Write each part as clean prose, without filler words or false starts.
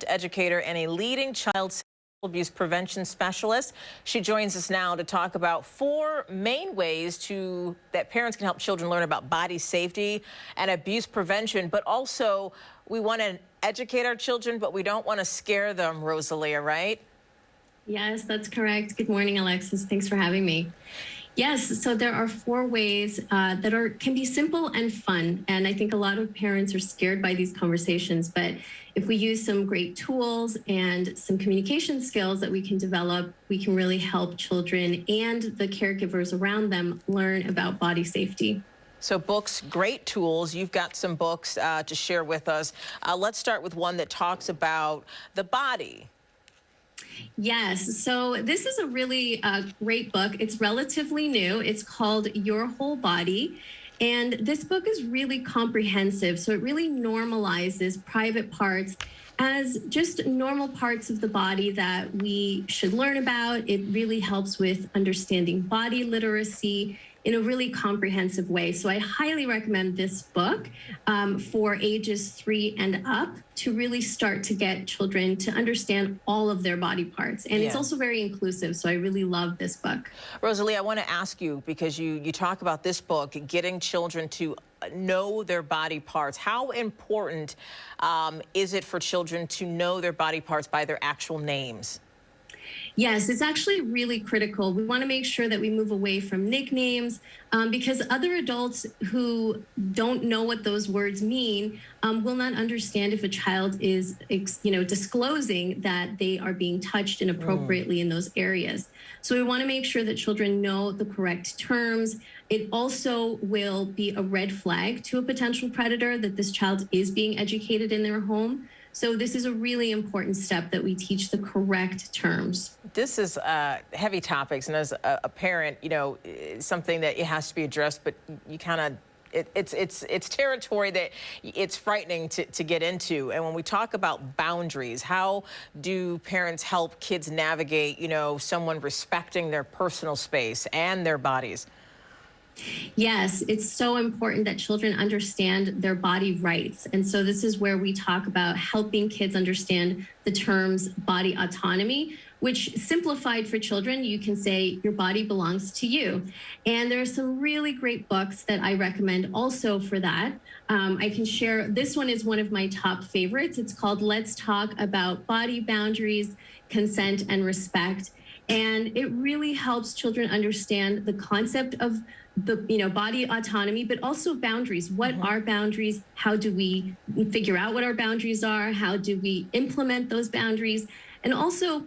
educator and a leading child sexual abuse prevention specialist. She joins us now to talk about 4 main ways that parents can help children learn about body safety and abuse prevention, but also we want to educate our children, but we don't want to scare them, Rosalia, right? Yes, that's correct. Good morning, Alexis. Thanks for having me. Yes, so there are 4 ways that can be simple and fun. And I think a lot of parents are scared by these conversations. But if we use some great tools and some communication skills that we can develop, we can really help children and the caregivers around them learn about body safety. So books, great tools. You've got some books to share with us. Let's start with one that talks about the body. Yes, so this is a really great book. It's relatively new. It's called Your Whole Body. And this book is really comprehensive. So it really normalizes private parts as just normal parts of the body that we should learn about. It really helps with understanding body literacy in a really comprehensive way. So I highly recommend this book for ages 3 and up to really start to get children to understand all of their body parts. And it's also very inclusive, so I really love this book. Rosalie, I want to ask you, because you talk about this book, getting children to know their body parts. How important is it for children to know their body parts by their actual names? Yes, it's actually really critical. We want to make sure that we move away from nicknames because other adults who don't know what those words mean will not understand if a child is, disclosing that they are being touched inappropriately in those areas. So we want to make sure that children know the correct terms. It also will be a red flag to a potential predator that this child is being educated in their home. So this is a really important step that we teach the correct terms. This is heavy topics, and as a parent, something that it has to be addressed, but you kind of, it's territory that it's frightening to get into. And when we talk about boundaries, how do parents help kids navigate, someone respecting their personal space and their bodies? Yes, it's so important that children understand their body rights. And so this is where we talk about helping kids understand the terms body autonomy, which simplified for children, you can say your body belongs to you. And there are some really great books that I recommend also for that. I can share, this one is one of my top favorites. It's called Let's Talk About Body Boundaries, Consent, and Respect. And it really helps children understand the concept of the body autonomy, but also boundaries. What are boundaries? How do we figure out what our boundaries are? How do we implement those boundaries? And also,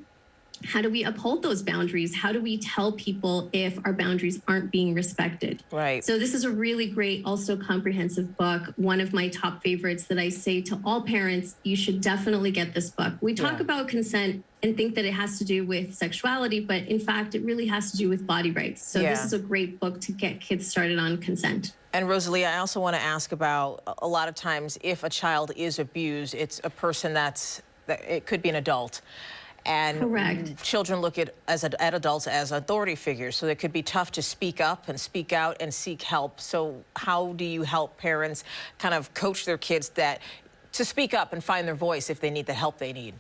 how do we uphold those boundaries? How do we tell people if our boundaries aren't being respected? Right. So this is a really great, also comprehensive book. One of my top favorites that I say to all parents, you should definitely get this book. We talk about consent and think that it has to do with sexuality, but in fact, it really has to do with body rights. So this is a great book to get kids started on consent. And Rosalia, I also want to ask about, a lot of times if a child is abused, it's a person it could be an adult. And correct. Children look at adults as authority figures, so it could be tough to speak up and speak out and seek help. So how do you help parents kind of coach their kids to speak up and find their voice if they need the help they need?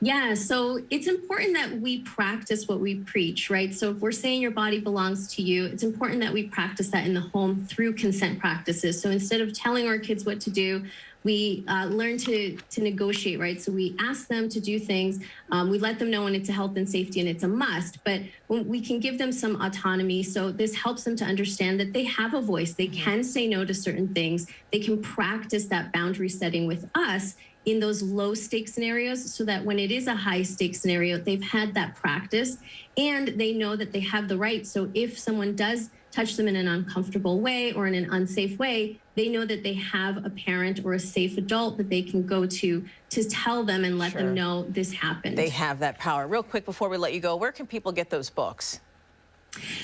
Yeah, so it's important that we practice what we preach, right? So if we're saying your body belongs to you, it's important that we practice that in the home through consent practices. So instead of telling our kids what to do, we learn to negotiate, right? So we ask them to do things. We let them know when it's a health and safety and it's a must, but when we can give them some autonomy. So this helps them to understand that they have a voice. They can say no to certain things. They can practice that boundary setting with us in those low stakes scenarios so that when it is a high stakes scenario, they've had that practice and they know that they have the right. So if someone does touch them in an uncomfortable way or in an unsafe way, they know that they have a parent or a safe adult that they can go to tell them and let them know this happened. They have that power. Real quick before we let you go, where can people get those books?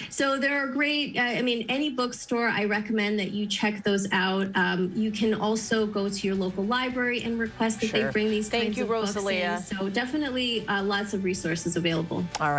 So there are great, any bookstore, I recommend that you check those out. You can also go to your local library and request that they bring these kinds of books in. Thank you, Rosalia. So definitely lots of resources available. All right.